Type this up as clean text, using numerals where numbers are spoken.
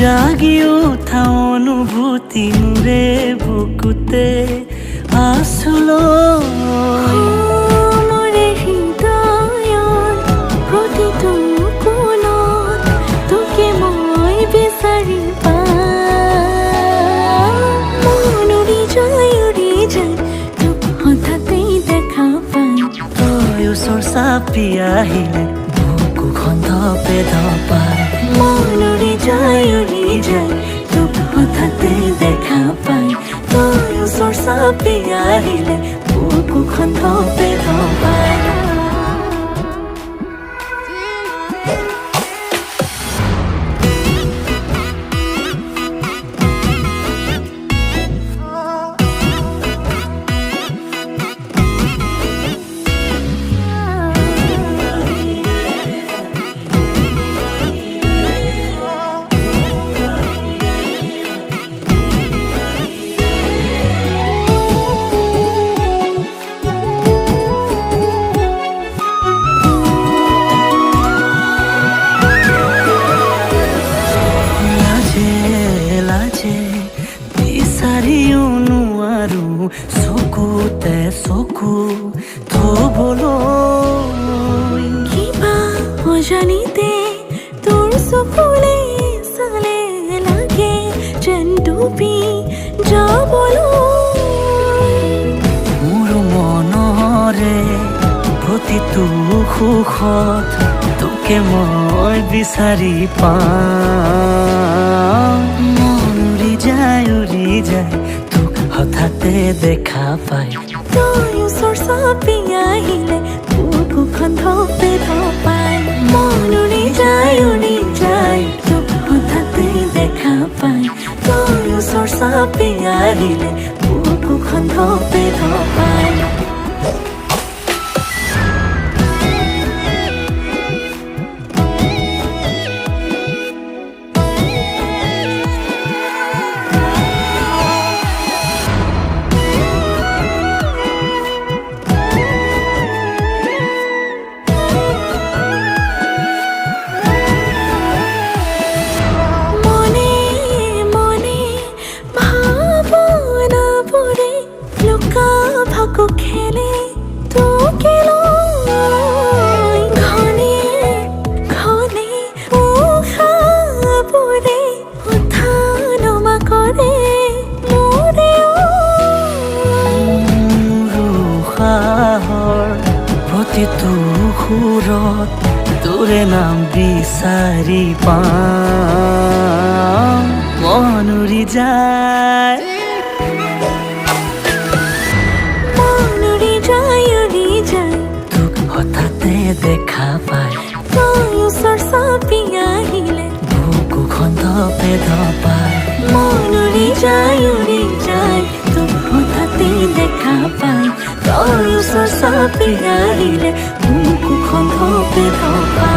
জাগি উঠা অনুভূতি মোৰে বুকুতে আছলো মৰে হৃদয়ৰ প্ৰতিটো কোণত তোকে মই বিচাৰি পাওঁ মন উৰি যায় তোক হঠাতে দেখা পাই তই ওচৰ চাপি আহিলে বুকুখন ধপে ধপাই মন উৰি যায় তোক হঠাতে দেখা পাই তই ওচৰ চাপি আহিলে বুকুখন ধপে ধপাই বিচাৰিও নোৱাৰো চকুতে চকু থবলৈ কিবা অজানিতে তোৰ চকুলে চালে লাগে যেন ডুবি যাবলৈ মোৰ মনৰে প্ৰতিটো সুখত তোকে মই বিচাৰি পাওঁ মন উৰি যায় তোক হঠাতে দেখা পাই তই ওচৰ চাপি আহিলে বুকুখন ধপে ধপাই মন উৰি যায় তোক হঠাতে দেখা পাই তই ওচৰ চাপি আহিলে বুকুখন ধপে ধপাই খেলে তোকে লৈ ঘনে ঘনে উশাহবোৰে উঠা নমা কৰে মোৰে উশাহৰ প্ৰতিটো সুৰত তোৰে নাম বিচাৰি পাওঁ মন উৰি যায় হঠাতে দেখা পাই তই ওচৰ চাপি আহিলে বুকুখন ধপে ধপাই মন উৰি যায় তোক হঠাতে দেখা পাই তই ওচৰ চাপি আহিলে বুকুখন ধপে ধপাই